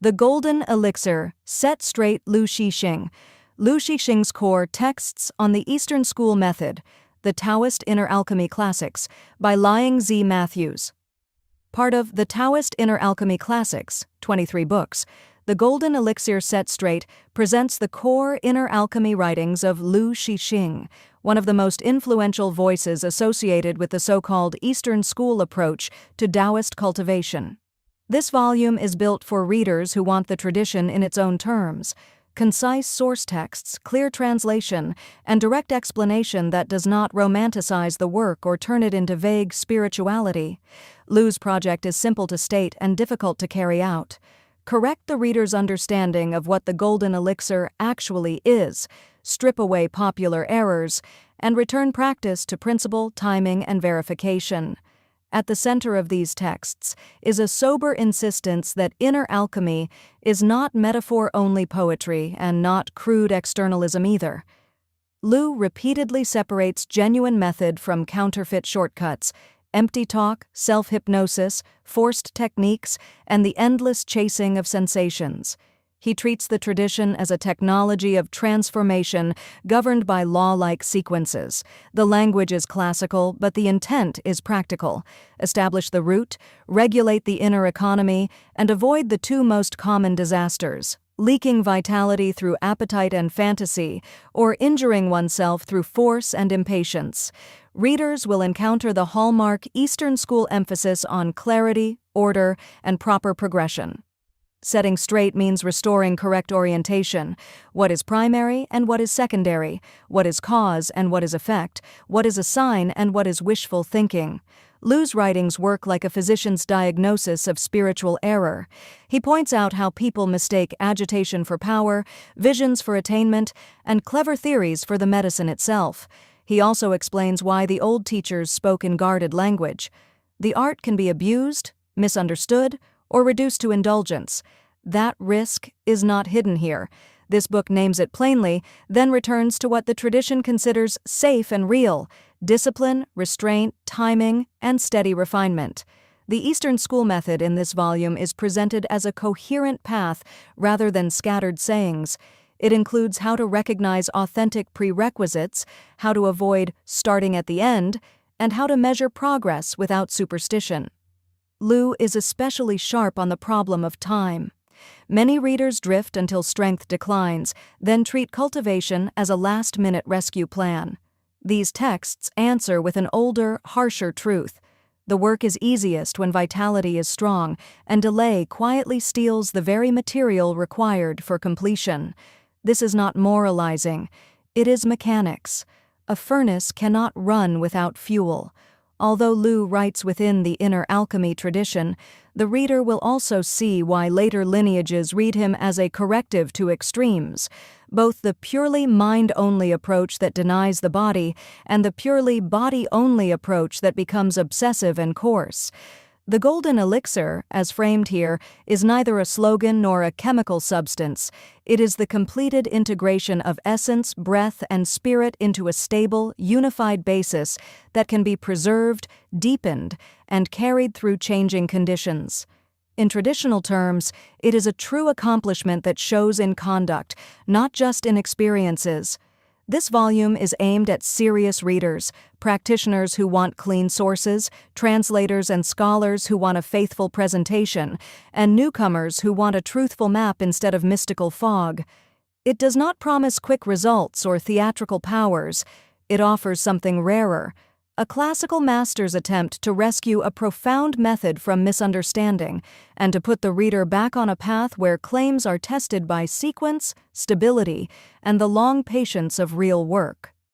The Golden Elixir Set Straight Lu Xixing. Lu Xixing's core texts on the Eastern School Method, the Taoist Inner-Alchemy Classics, by Laing Z. Matthews. Part of the Taoist Inner-Alchemy Classics, 23 books, the Golden Elixir Set Straight presents the core inner-alchemy writings of Lu Xixing, one of the most influential voices associated with the so-called Eastern School approach to Daoist cultivation. This volume is built for readers who want the tradition in its own terms, concise source texts, clear translation, and direct explanation that does not romanticize the work or turn it into vague spirituality. Lu's project is simple to state and difficult to carry out. Correct the reader's understanding of what the Golden Elixir actually is, strip away popular errors, and return practice to principle, timing, and verification. At the center of these texts is a sober insistence that inner alchemy is not metaphor-only poetry and not crude externalism either. Lu repeatedly separates genuine method from counterfeit shortcuts, empty talk, self-hypnosis, forced techniques, and the endless chasing of sensations. He treats the tradition as a technology of transformation governed by law-like sequences. The language is classical, but the intent is practical. Establish the root, regulate the inner economy, and avoid the two most common disasters: leaking vitality through appetite and fantasy, or injuring oneself through force and impatience. Readers will encounter the hallmark Eastern School emphasis on clarity, order, and proper progression. Setting straight means restoring correct orientation. What is primary and what is secondary? What is cause and what is effect? What is a sign and what is wishful thinking? Lu's writings work like a physician's diagnosis of spiritual error. He points out how people mistake agitation for power, visions for attainment, and clever theories for the medicine itself. He also explains why the old teachers spoke in guarded language. The art can be abused, misunderstood, or reduced to indulgence. That risk is not hidden here. This book names it plainly, then returns to what the tradition considers safe and real: discipline, restraint, timing, and steady refinement. The Eastern School method in this volume is presented as a coherent path rather than scattered sayings. It includes how to recognize authentic prerequisites, how to avoid starting at the end, and how to measure progress without superstition. Lu is especially sharp on the problem of time. Many readers drift until strength declines, then treat cultivation as a last-minute rescue plan. These texts answer with an older, harsher truth. The work is easiest when vitality is strong, and delay quietly steals the very material required for completion. This is not moralizing. It is mechanics. A furnace cannot run without fuel. Although Lu writes within the inner alchemy tradition, the reader will also see why later lineages read him as a corrective to extremes, both the purely mind-only approach that denies the body and the purely body-only approach that becomes obsessive and coarse. The Golden Elixir, as framed here, is neither a slogan nor a chemical substance. It is the completed integration of essence, breath, and spirit into a stable, unified basis that can be preserved, deepened, and carried through changing conditions. In traditional terms, it is a true accomplishment that shows in conduct, not just in experiences. This volume is aimed at serious readers, practitioners who want clean sources, translators and scholars who want a faithful presentation, and newcomers who want a truthful map instead of mystical fog. It does not promise quick results or theatrical powers. It offers something rarer: a classical master's attempt to rescue a profound method from misunderstanding and to put the reader back on a path where claims are tested by sequence, stability, and the long patience of real work.